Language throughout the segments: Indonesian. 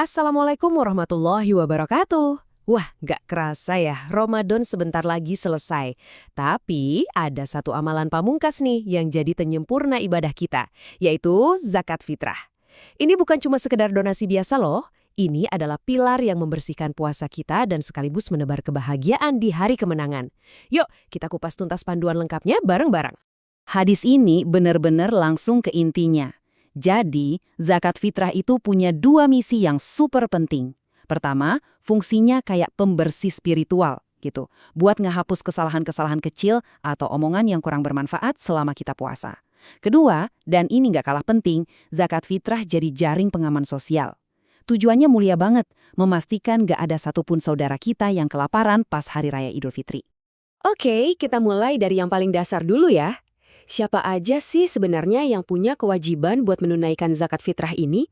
Assalamualaikum warahmatullahi wabarakatuh. Wah, nggak kerasa ya, Ramadan sebentar lagi selesai. Tapi ada satu amalan pamungkas nih yang jadi penyempurna ibadah kita, yaitu zakat fitrah. Ini bukan cuma sekedar donasi biasa loh, ini adalah pilar yang membersihkan puasa kita dan sekaligus menebar kebahagiaan di hari kemenangan. Yuk, kita kupas tuntas panduan lengkapnya bareng-bareng. Hadis ini benar-benar langsung ke intinya. Jadi, zakat fitrah itu punya dua misi yang super penting. Pertama, fungsinya kayak pembersih spiritual gitu, buat ngehapus kesalahan-kesalahan kecil atau omongan yang kurang bermanfaat selama kita puasa. Kedua, dan ini nggak kalah penting, zakat fitrah jadi jaring pengaman sosial. Tujuannya mulia banget, memastikan nggak ada satupun saudara kita yang kelaparan pas Hari Raya Idul Fitri. Oke, kita mulai dari yang paling dasar dulu ya. Siapa aja sih sebenarnya yang punya kewajiban buat menunaikan zakat fitrah ini?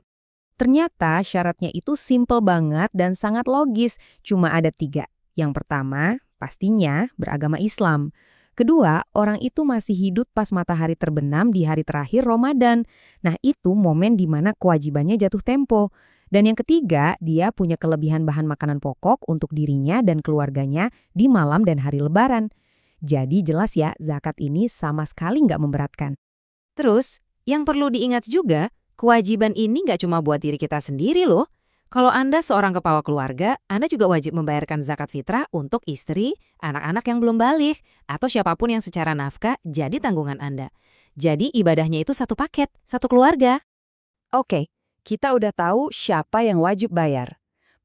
Ternyata syaratnya itu simple banget dan sangat logis, cuma ada 3. Yang pertama, pastinya beragama Islam. Kedua, orang itu masih hidup pas matahari terbenam di hari terakhir Ramadan. Nah, itu momen di mana kewajibannya jatuh tempo. Dan yang ketiga, dia punya kelebihan bahan makanan pokok untuk dirinya dan keluarganya di malam dan hari Lebaran. Jadi jelas ya, zakat ini sama sekali nggak memberatkan. Terus, yang perlu diingat juga, kewajiban ini nggak cuma buat diri kita sendiri loh. Kalau Anda seorang kepala keluarga, Anda juga wajib membayarkan zakat fitrah untuk istri, anak-anak yang belum balik, atau siapapun yang secara nafkah jadi tanggungan Anda. Jadi ibadahnya itu satu paket, satu keluarga. Oke, kita udah tahu siapa yang wajib bayar.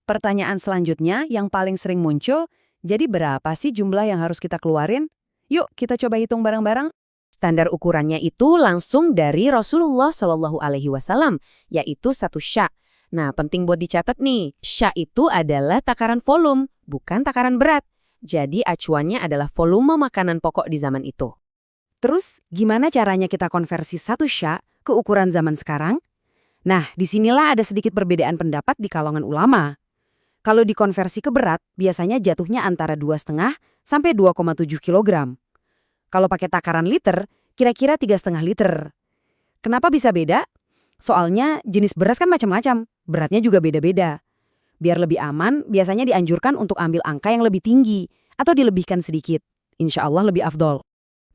Pertanyaan selanjutnya yang paling sering muncul, jadi berapa sih jumlah yang harus kita keluarin? Yuk, kita coba hitung bareng-bareng. Standar ukurannya itu langsung dari Rasulullah Shallallahu Alaihi Wasallam, yaitu 1 sya'. Nah, penting buat dicatat nih, sya' itu adalah takaran volume, bukan takaran berat. Jadi acuannya adalah volume makanan pokok di zaman itu. Terus, gimana caranya kita konversi 1 sya' ke ukuran zaman sekarang? Nah, disinilah ada sedikit perbedaan pendapat di kalangan ulama. Kalau dikonversi ke berat, biasanya jatuhnya antara 2,5 sampai 2,7 kilogram. Kalau pakai takaran liter, kira-kira 3,5 liter. Kenapa bisa beda? Soalnya jenis beras kan macam-macam, beratnya juga beda-beda. Biar lebih aman, biasanya dianjurkan untuk ambil angka yang lebih tinggi atau dilebihkan sedikit. Insya Allah lebih afdol.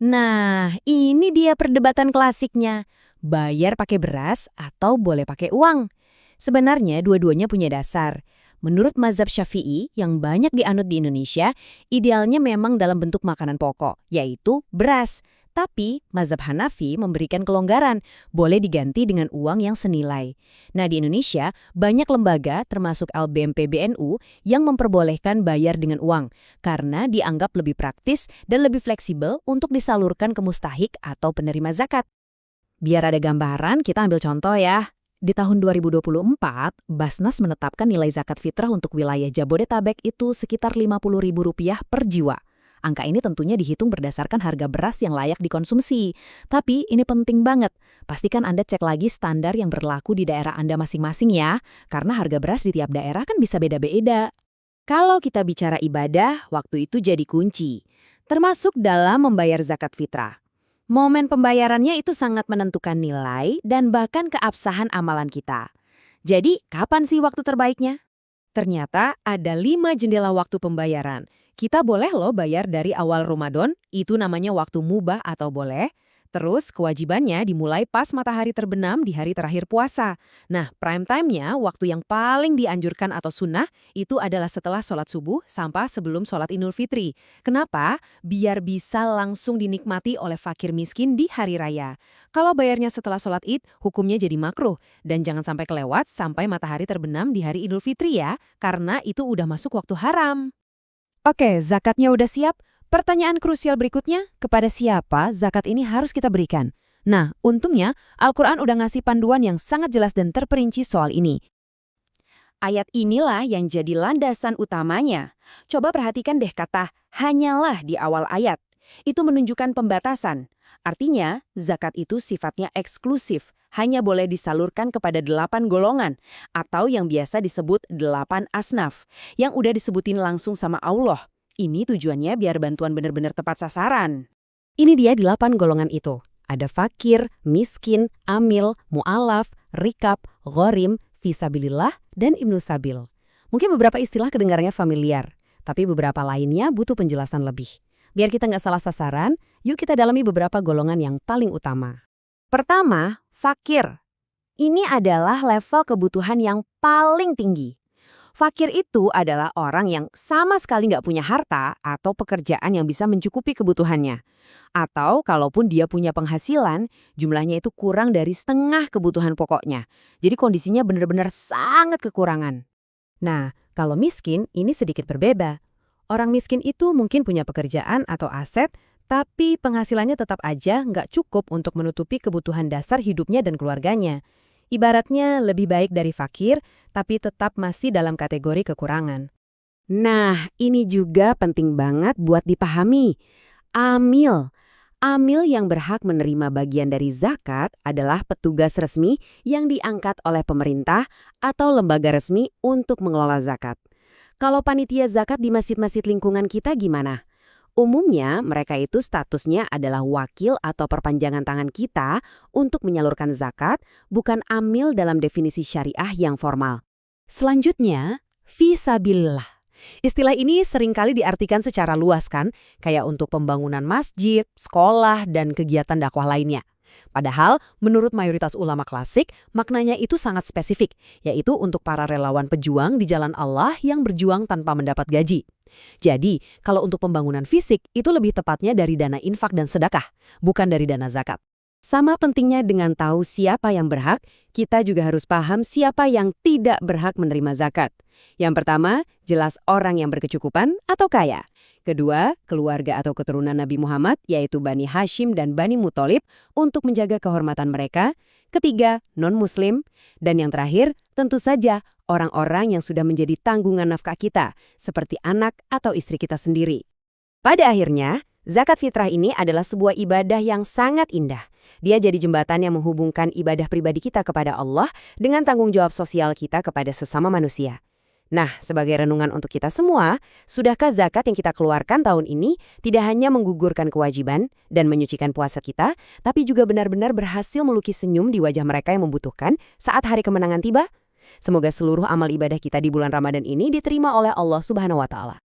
Nah, ini dia perdebatan klasiknya. Bayar pakai beras atau boleh pakai uang? Sebenarnya dua-duanya punya dasar. Menurut mazhab Syafi'i yang banyak dianut di Indonesia, idealnya memang dalam bentuk makanan pokok, yaitu beras. Tapi mazhab Hanafi memberikan kelonggaran, boleh diganti dengan uang yang senilai. Nah, di Indonesia, banyak lembaga termasuk LBM PBNU yang memperbolehkan bayar dengan uang, karena dianggap lebih praktis dan lebih fleksibel untuk disalurkan ke mustahik atau penerima zakat. Biar ada gambaran, kita ambil contoh ya. Di tahun 2024, Basnas menetapkan nilai zakat fitrah untuk wilayah Jabodetabek itu sekitar Rp50.000 per jiwa. Angka ini tentunya dihitung berdasarkan harga beras yang layak dikonsumsi. Tapi ini penting banget, pastikan Anda cek lagi standar yang berlaku di daerah Anda masing-masing ya, karena harga beras di tiap daerah kan bisa beda-beda. Kalau kita bicara ibadah, waktu itu jadi kunci, termasuk dalam membayar zakat fitrah. Momen pembayarannya itu sangat menentukan nilai dan bahkan keabsahan amalan kita. Jadi, kapan sih waktu terbaiknya? Ternyata ada 5 jendela waktu pembayaran. Kita boleh loh bayar dari awal Ramadan, itu namanya waktu mubah atau boleh. Terus kewajibannya dimulai pas matahari terbenam di hari terakhir puasa. Nah, prime time-nya, waktu yang paling dianjurkan atau sunnah, itu adalah setelah sholat subuh sampai sebelum sholat Idul Fitri. Kenapa? Biar bisa langsung dinikmati oleh fakir miskin di hari raya. Kalau bayarnya setelah sholat Id, hukumnya jadi makruh. Dan jangan sampai kelewat sampai matahari terbenam di hari Idul Fitri ya, karena itu udah masuk waktu haram. Oke, zakatnya udah siap? Pertanyaan krusial berikutnya, kepada siapa zakat ini harus kita berikan? Nah, untungnya Al-Quran udah ngasih panduan yang sangat jelas dan terperinci soal ini. Ayat inilah yang jadi landasan utamanya. Coba perhatikan deh kata hanyalah di awal ayat. Itu menunjukkan pembatasan. Artinya, zakat itu sifatnya eksklusif, hanya boleh disalurkan kepada 8 golongan, atau yang biasa disebut 8 asnaf, yang udah disebutin langsung sama Allah. Ini tujuannya biar bantuan benar-benar tepat sasaran. Ini dia 8 golongan itu. Ada fakir, miskin, amil, mu'alaf, rikab, ghorim, fisabilillah, dan Ibnu Sabil. Mungkin beberapa istilah kedengarannya familiar, tapi beberapa lainnya butuh penjelasan lebih. Biar kita nggak salah sasaran, yuk kita dalami beberapa golongan yang paling utama. Pertama, fakir. Ini adalah level kebutuhan yang paling tinggi. Fakir itu adalah orang yang sama sekali nggak punya harta atau pekerjaan yang bisa mencukupi kebutuhannya. Atau kalaupun dia punya penghasilan, jumlahnya itu kurang dari setengah kebutuhan pokoknya. Jadi kondisinya benar-benar sangat kekurangan. Nah, kalau miskin ini sedikit berbeda. Orang miskin itu mungkin punya pekerjaan atau aset, tapi penghasilannya tetap aja nggak cukup untuk menutupi kebutuhan dasar hidupnya dan keluarganya. Ibaratnya lebih baik dari fakir, tapi tetap masih dalam kategori kekurangan. Nah, ini juga penting banget buat dipahami. Amil. Amil yang berhak menerima bagian dari zakat adalah petugas resmi yang diangkat oleh pemerintah atau lembaga resmi untuk mengelola zakat. Kalau panitia zakat di masjid-masjid lingkungan kita gimana? Umumnya, mereka itu statusnya adalah wakil atau perpanjangan tangan kita untuk menyalurkan zakat, bukan amil dalam definisi syariah yang formal. Selanjutnya, fisabilillah. Istilah ini seringkali diartikan secara luas kan, kayak untuk pembangunan masjid, sekolah, dan kegiatan dakwah lainnya. Padahal, menurut mayoritas ulama klasik, maknanya itu sangat spesifik, yaitu untuk para relawan pejuang di jalan Allah yang berjuang tanpa mendapat gaji. Jadi, kalau untuk pembangunan fisik, itu lebih tepatnya dari dana infak dan sedekah, bukan dari dana zakat. Sama pentingnya dengan tahu siapa yang berhak, kita juga harus paham siapa yang tidak berhak menerima zakat. Yang pertama, jelas orang yang berkecukupan atau kaya. Kedua, keluarga atau keturunan Nabi Muhammad, yaitu Bani Hashim dan Bani Muthalib, untuk menjaga kehormatan mereka. Ketiga, non-muslim. Dan yang terakhir, tentu saja orang-orang yang sudah menjadi tanggungan nafkah kita, seperti anak atau istri kita sendiri. Pada akhirnya, zakat fitrah ini adalah sebuah ibadah yang sangat indah. Dia jadi jembatan yang menghubungkan ibadah pribadi kita kepada Allah dengan tanggung jawab sosial kita kepada sesama manusia. Nah, sebagai renungan untuk kita semua, sudahkah zakat yang kita keluarkan tahun ini tidak hanya menggugurkan kewajiban dan menyucikan puasa kita, tapi juga benar-benar berhasil melukis senyum di wajah mereka yang membutuhkan saat hari kemenangan tiba? Semoga seluruh amal ibadah kita di bulan Ramadan ini diterima oleh Allah Subhanahu wa Ta'ala.